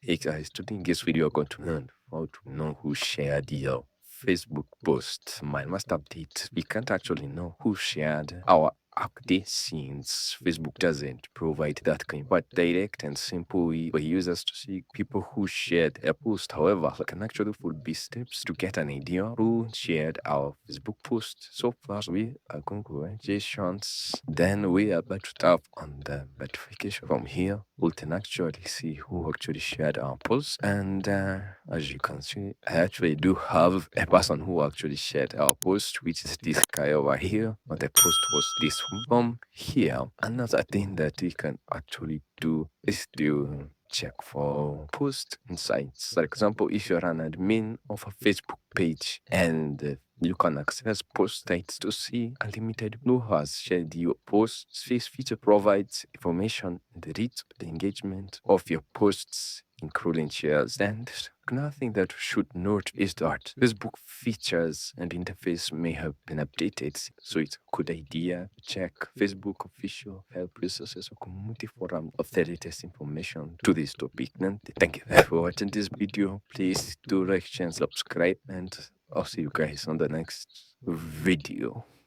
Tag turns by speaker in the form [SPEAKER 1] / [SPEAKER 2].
[SPEAKER 1] Hey guys, today in this video, we're going to learn how to know who shared your Facebook post. My last update, we can't actually know who shared our update since Facebook doesn't provide that kind of direct and simple way for users to see people who shared a post. However, we can actually follow these steps to get an idea who shared our Facebook post. So first, we are going to registrations. Then we are about to tap on the notification from here. We can actually see who actually shared our post. And as you can see, I actually do have a person who actually shared our post, which is this guy over here. But the post was this one from here. Another thing that we can actually do is to check for post insights. For example, if you're an admin of a Facebook page and you can access post sites to see unlimited who has shared your posts. This feature provides information on the reach, the engagement of your posts, including shares. And another thing that we should note is that Facebook features and interface may have been updated, so it's a good idea to check Facebook official help resources or community forum of the latest information to this topic. And thank you for watching this video. Please do like, share, and subscribe, and I'll see you guys on the next video.